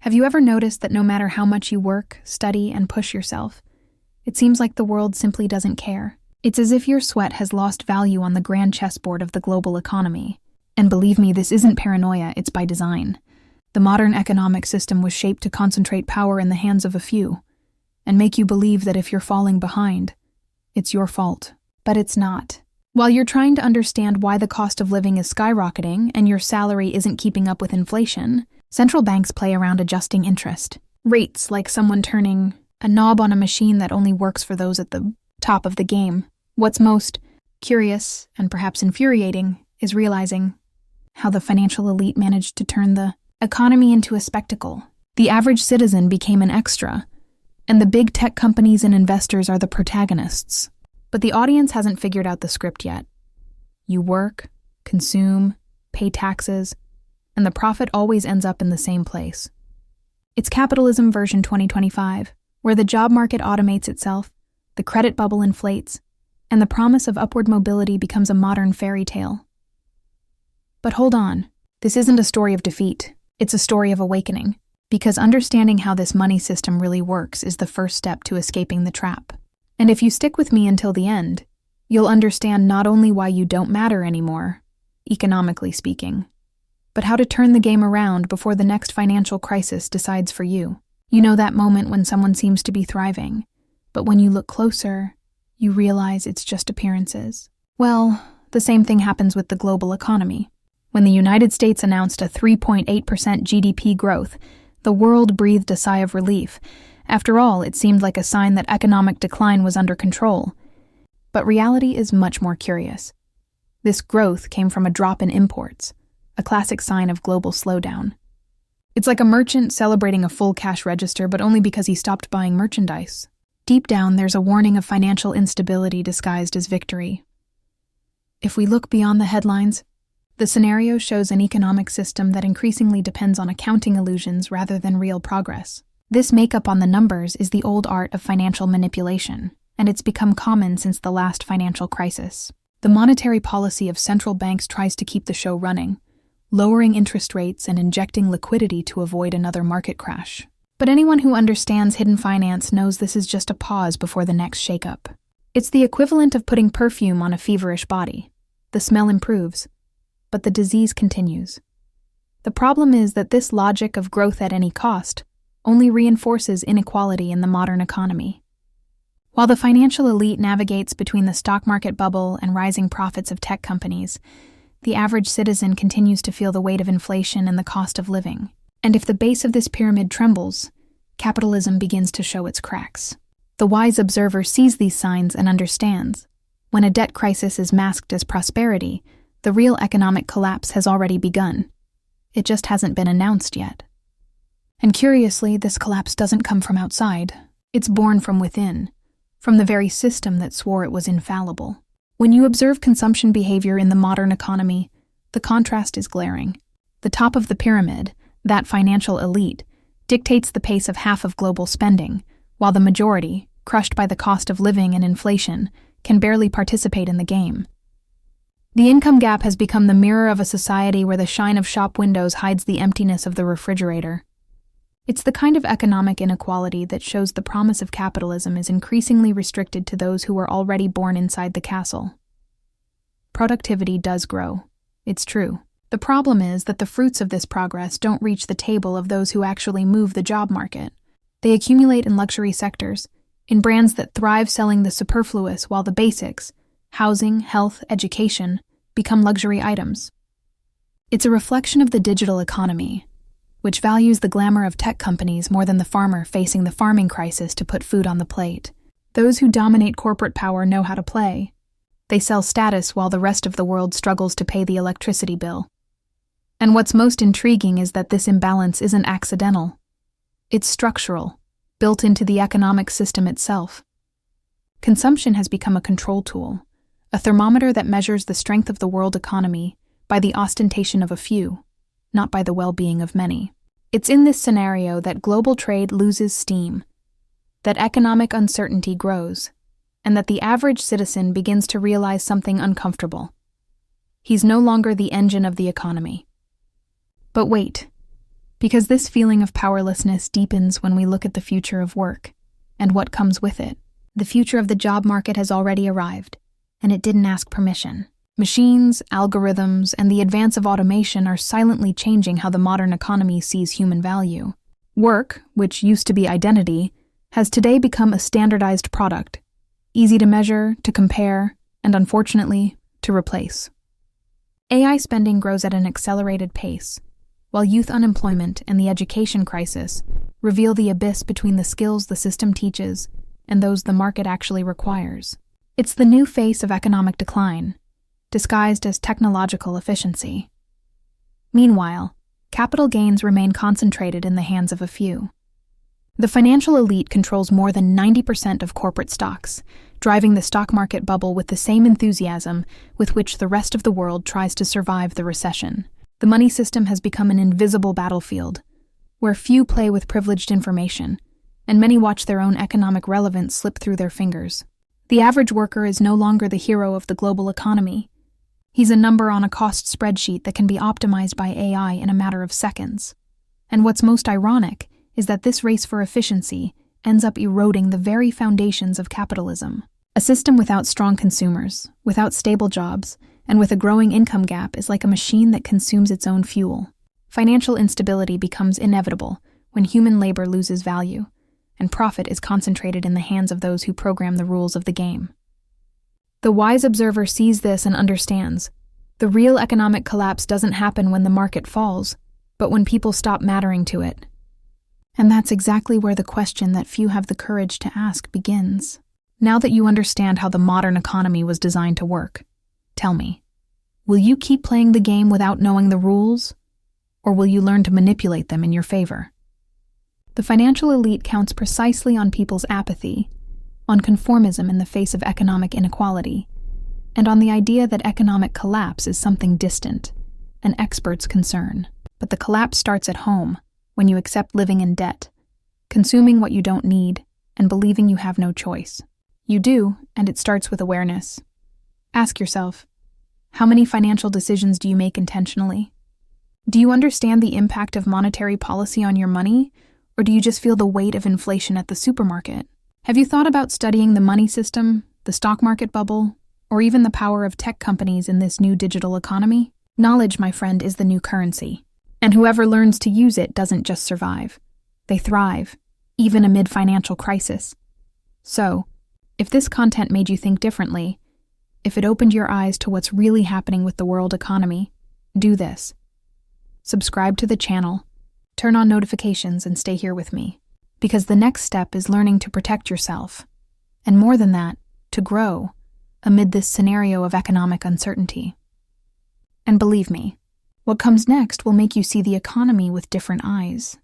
Have you ever noticed that no matter how much you work, study, and push yourself, it seems like the world simply doesn't care? It's as if your sweat has lost value on the grand chessboard of the global economy. And believe me, this isn't paranoia, it's by design. The modern economic system was shaped to concentrate power in the hands of a few, and make you believe that if you're falling behind, it's your fault. But it's not. While you're trying to understand why the cost of living is skyrocketing and your salary isn't keeping up with inflation, central banks play around adjusting interest rates like someone turning a knob on a machine that only works for those at the top of the game. What's most curious and perhaps infuriating is realizing how the financial elite managed to turn the economy into a spectacle. The average citizen became an extra, and the big tech companies and investors are the protagonists. But the audience hasn't figured out the script yet. You work, consume, pay taxes, and the profit always ends up in the same place. It's capitalism version 2025, where the job market automates itself, the credit bubble inflates, and the promise of upward mobility becomes a modern fairy tale. But hold on, this isn't a story of defeat. It's a story of awakening, because understanding how this money system really works is the first step to escaping the trap. And if you stick with me until the end, you'll understand not only why you don't matter anymore, economically speaking, but how to turn the game around before the next financial crisis decides for you. You know that moment when someone seems to be thriving, but when you look closer, you realize it's just appearances. Well, the same thing happens with the global economy. When the United States announced a 3.8% GDP growth, the world breathed a sigh of relief. After all, it seemed like a sign that economic decline was under control. But reality is much more curious. This growth came from a drop in imports, a classic sign of global slowdown. It's like a merchant celebrating a full cash register, but only because he stopped buying merchandise. Deep down, there's a warning of financial instability disguised as victory. If we look beyond the headlines, the scenario shows an economic system that increasingly depends on accounting illusions rather than real progress. This makeup on the numbers is the old art of financial manipulation, and it's become common since the last financial crisis. The monetary policy of central banks tries to keep the show running, lowering interest rates and injecting liquidity to avoid another market crash. But anyone who understands hidden finance knows this is just a pause before the next shakeup. It's the equivalent of putting perfume on a feverish body. The smell improves, but the disease continues. The problem is that this logic of growth at any cost only reinforces inequality in the modern economy. While the financial elite navigates between the stock market bubble and rising profits of tech companies, the average citizen continues to feel the weight of inflation and the cost of living. And if the base of this pyramid trembles, capitalism begins to show its cracks. The wise observer sees these signs and understands. When a debt crisis is masked as prosperity, the real economic collapse has already begun. It just hasn't been announced yet. And curiously, this collapse doesn't come from outside. It's born from within, from the very system that swore it was infallible. When you observe consumption behavior in the modern economy, the contrast is glaring. The top of the pyramid, that financial elite, dictates the pace of half of global spending, while the majority, crushed by the cost of living and inflation, can barely participate in the game. The income gap has become the mirror of a society where the shine of shop windows hides the emptiness of the refrigerator. It's the kind of economic inequality that shows the promise of capitalism is increasingly restricted to those who were already born inside the castle. Productivity does grow. It's true. The problem is that the fruits of this progress don't reach the table of those who actually move the job market. They accumulate in luxury sectors, in brands that thrive selling the superfluous while the basics, housing, health, education, become luxury items. It's a reflection of the digital economy, which values the glamour of tech companies more than the farmer facing the farming crisis to put food on the plate. Those who dominate corporate power know how to play. They sell status while the rest of the world struggles to pay the electricity bill. And what's most intriguing is that this imbalance isn't accidental. It's structural, built into the economic system itself. Consumption has become a control tool, a thermometer that measures the strength of the world economy by the ostentation of a few, not by the well-being of many. It's in this scenario that global trade loses steam, that economic uncertainty grows, and that the average citizen begins to realize something uncomfortable. He's no longer the engine of the economy. But wait, Because this feeling of powerlessness deepens when we look at the future of work and what comes with it. The future of the job market has already arrived, and it didn't ask permission. Machines, algorithms, and the advance of automation are silently changing how the modern economy sees human value. Work, which used to be identity, has today become a standardized product, easy to measure, to compare, and unfortunately, to replace. AI spending grows at an accelerated pace, while youth unemployment and the education crisis reveal the abyss between the skills the system teaches and those the market actually requires. It's the new face of economic decline, disguised as technological efficiency. Meanwhile, capital gains remain concentrated in the hands of a few. The financial elite controls more than 90% of corporate stocks, driving the stock market bubble with the same enthusiasm with which the rest of the world tries to survive the recession. The money system has become an invisible battlefield, where few play with privileged information, and many watch their own economic relevance slip through their fingers. The average worker is no longer the hero of the global economy. He's a number on a cost spreadsheet that can be optimized by AI in a matter of seconds. And what's most ironic is that this race for efficiency ends up eroding the very foundations of capitalism. A system without strong consumers, without stable jobs, and with a growing income gap is like a machine that consumes its own fuel. Financial instability becomes inevitable when human labor loses value, and profit is concentrated in the hands of those who program the rules of the game. The wise observer sees this and understands. The real economic collapse doesn't happen when the market falls, but when people stop mattering to it. And that's exactly where the question that few have the courage to ask begins. Now that you understand how the modern economy was designed to work, tell me, will you keep playing the game without knowing the rules? Or will you learn to manipulate them in your favor? The financial elite counts precisely on people's apathy, on conformism in the face of economic inequality, and on the idea that economic collapse is something distant, an expert's concern. But the collapse starts at home, when you accept living in debt, consuming what you don't need, and believing you have no choice. You do, and it starts with awareness. Ask yourself, how many financial decisions do you make intentionally? Do you understand the impact of monetary policy on your money, or do you just feel the weight of inflation at the supermarket? Have you thought about studying the money system, the stock market bubble, or even the power of tech companies in this new digital economy? Knowledge, my friend, is the new currency. And whoever learns to use it doesn't just survive. They thrive, even amid financial crisis. So, if this content made you think differently, if it opened your eyes to what's really happening with the world economy, do this. Subscribe to the channel, turn on notifications, and stay here with me. Because the next step is learning to protect yourself, and more than that, to grow, amid this scenario of economic uncertainty. And believe me, what comes next will make you see the economy with different eyes.